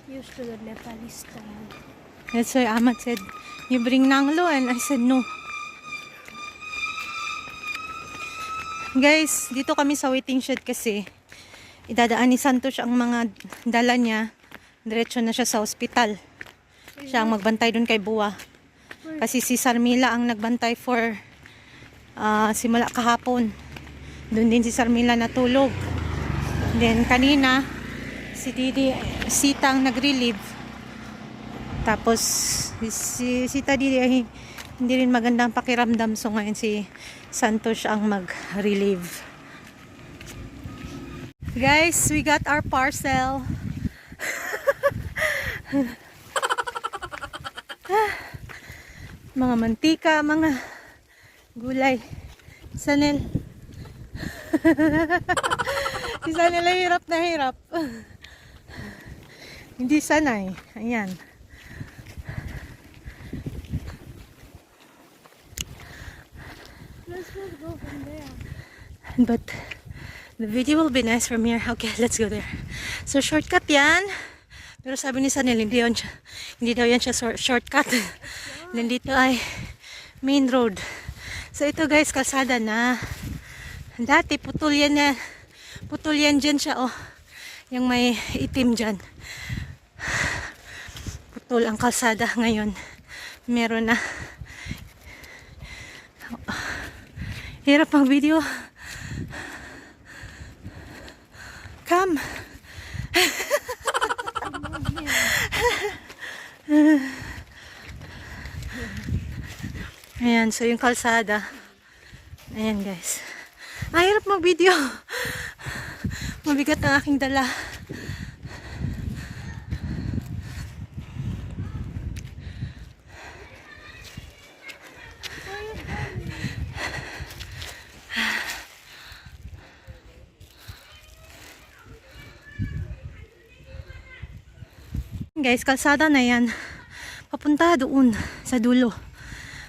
not used to the Nepalese style. That's why Ahmad said, you bring nanglo, and I said no. Guys, dito kami sa waiting shed kasi idadaan ni Santos ang mga dala niya. Diretso na siya sa ospital. Siya ang magbantay dun kay Buwa. Kasi si Sarmila ang nagbantay for simula kahapon. Doon din si Sarmila natulog. Then kanina si Sita ang nag-relieve. Tapos si Sita Didi ay hindi rin magandang pakiramdam, so ngayon si Santos ang mag-relieve. Guys, we got our parcel. Mga mantika, mga gulay. Sanel. Si Sanel ay hirap na hirap. Hindi sanay. Ayan. Let's just go from there. But the video will be nice from here. Okay, let's go there. So shortcut yan. Pero sabi ni Sanel, hindi daw yan siya shortcut. Then dito ay main road. So ito guys, kalsada na. Dati putol yan na. Putol yan dyan siya, oh. Yung may itim dyan. Putol ang kalsada ngayon. Meron na. Hirap ang video. Come. Ayan, so yung kalsada. Ayan guys. Hirap mag-video. Mabigat ang aking dala. Guys, kalsada na yan. Papunta doon sa dulo.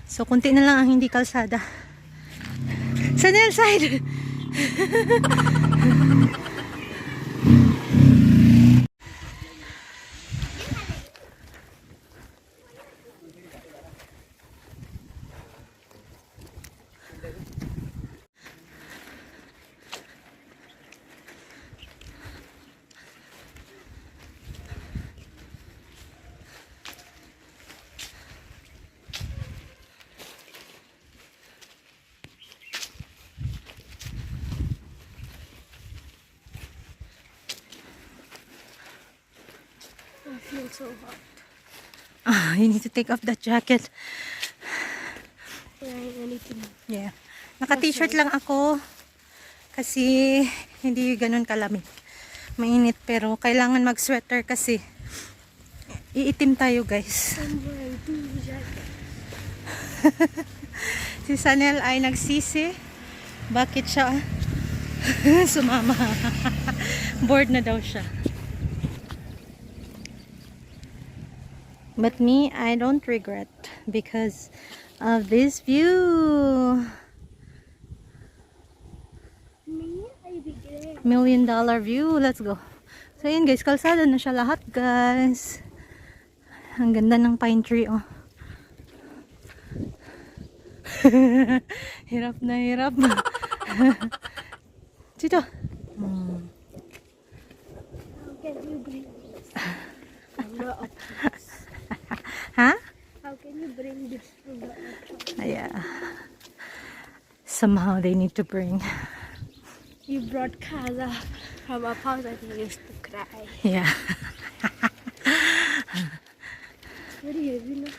So, kunti na lang ang hindi kalsada. Sa nail side. I feel so hot. You need to take off that jacket. I need to. Yeah. Naka-t-shirt lang ako kasi hindi ganun kalamig. Mainit pero kailangan mag-sweater kasi iitim tayo guys. I'm wearing 2 jackets. Si Sanel ay nagsisi. Bakit siya sumama? Bored na daw siya. But me, I don't regret because of this view. Me, I regret. $1 million view. Let's go. So yun guys, kalsada na siya lahat guys. Ang ganda ng pine tree, oh. Hirap na hirap. Dito. How can you bring this? Ha? How can you bring this to the office? Yeah. Somehow they need to bring. You brought Kaza from a house that he used to cry. Yeah. Very heavy, no?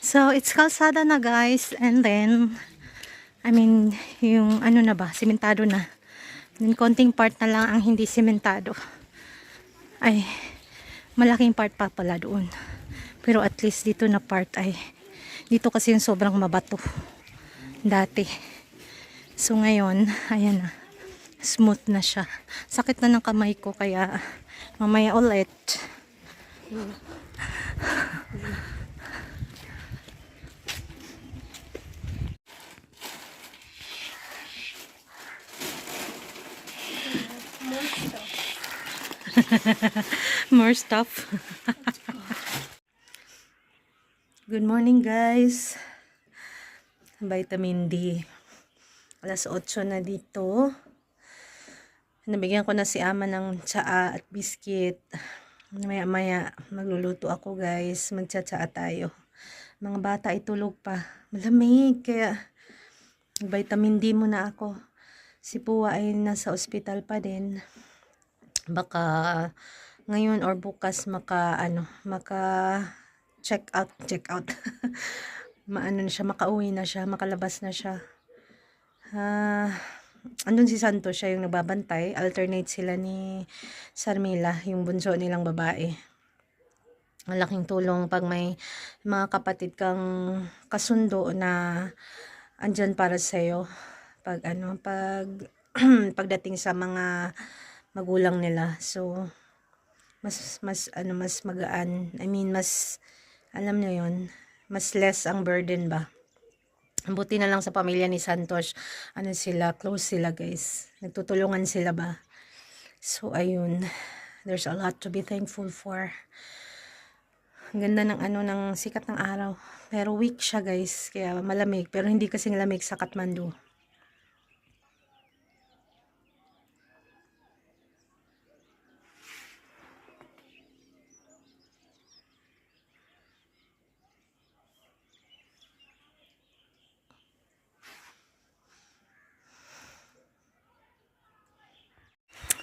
So, it's kalsada na guys. And then, I mean, yung ano na ba, simentado na. Then, konting part na lang ang hindi simentado. Ay, malaking part pa pala doon. Pero at least dito na part ay, dito kasi yung sobrang mabato. Dati. So, ngayon, ayan na. Smooth na siya. Sakit na ng kamay ko, kaya mamaya ulit. More stuff. Good morning, guys. Vitamin D. Alas 8 na dito. Nabigyan ko na si ama ng tsaa at biscuit. Maya-maya magluluto ako, guys. Magtsatsaa tayo. Mga bata itulog pa. Malamig. Kaya vitamin D muna ako. Si Puwa ay nasa ospital pa din. Baka ngayon or bukas maka check out maano na siya, makauwi na siya, makalabas na siya. Andun si Santos, siya yung nagbabantay. Alternate sila ni Sarmila, yung bunso nilang babae. Malaking tulong pag may mga kapatid kang kasundo na andyan para sa'yo. Pag pagdating sa mga magulang nila. So mas magaan. I mean, mas alam niyo yon, mas less ang burden ba. Buti na lang sa pamilya ni Santos, sila, close sila, guys. Nagtutulungan sila ba. So ayun, there's a lot to be thankful for. Ang ganda ng ng sikat ng araw. Pero weak siya, guys, kaya malamig, pero hindi kasing lamig sa Kathmandu.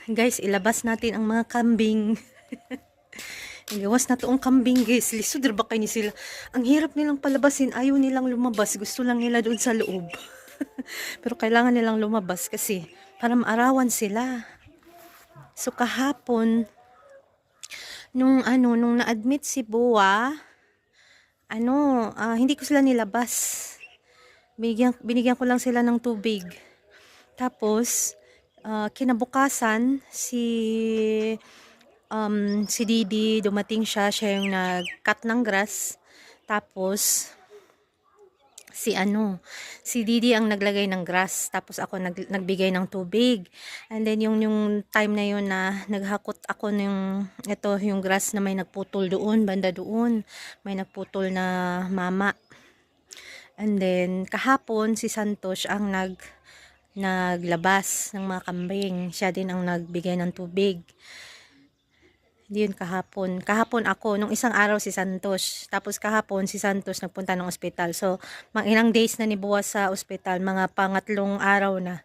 Guys, ilabas natin ang mga kambing. Igawas na toong kambing, guys. Lisod ba kayo ni sila? Ang hirap nilang palabasin. Ayaw nilang lumabas. Gusto lang nila doon sa loob. Pero kailangan nilang lumabas kasi para maarawan sila. So kahapon, nung na-admit si Buwa, hindi ko sila nilabas. Binigyan ko lang sila ng tubig. Tapos, kinabukasan si Didi dumating siya yung nag-cut ng grass. Tapos si Didi ang naglagay ng grass, tapos ako nagbigay ng tubig. And then yung time na yun na naghakot ako yung grass na may nagputol doon, banda doon may nagputol na mama. And then kahapon si Santos ang naglabas ng mga kambing. Siya din ang nagbigay ng tubig. Yun kahapon. Kahapon ako. Nung isang araw si Santos. Tapos kahapon si Santos nagpunta ng ospital. So, mga ilang days na ni Buwa sa ospital. Mga pangatlong araw na.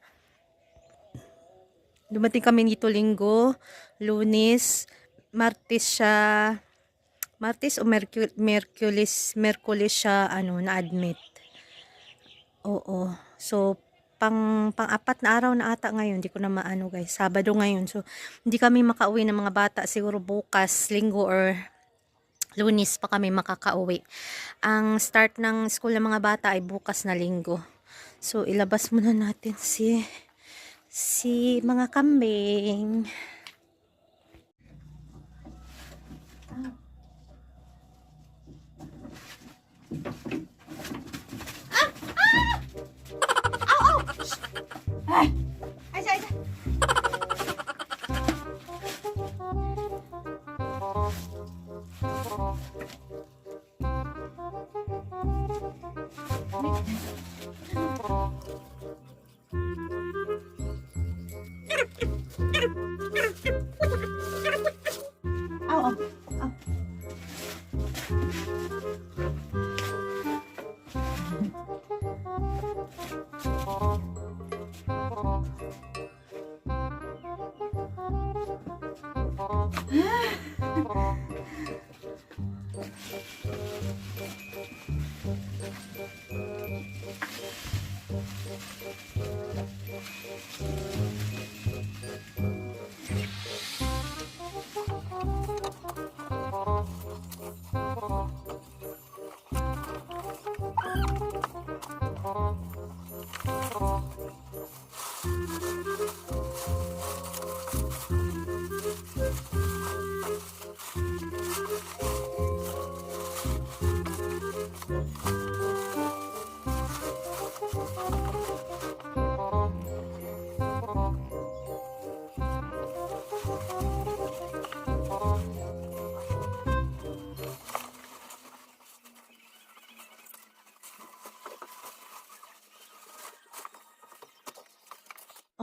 Dumating kami dito Linggo, Lunes, Martes o Merkulis siya na-admit. Oo. So, pang-apat na araw na ata ngayon, hindi ko na maano, guys. Sabado ngayon. So, hindi kami makauwi ng mga bata. Siguro bukas, Linggo or Lunes pa kami makakauwi. Ang start ng school ng mga bata ay bukas na Linggo. So, ilabas muna natin si mga kambing.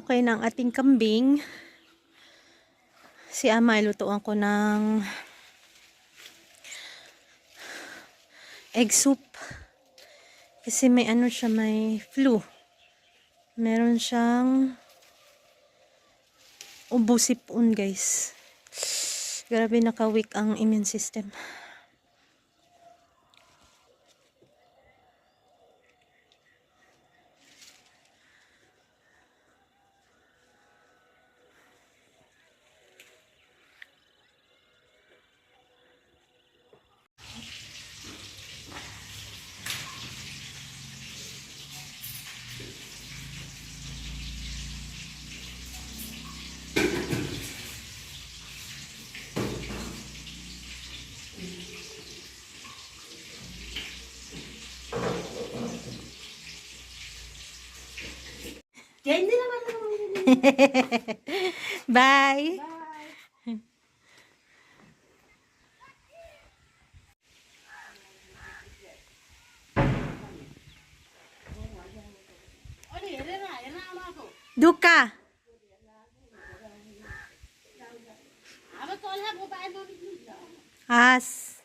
okay na ang ating kambing. Si Ama, ilutuan ko ng egg soup. Kasi may ano siya, may flu. Meron siyang ubusipon, guys. Grabe, naka-weak ang immune system. Bye. Duka. As.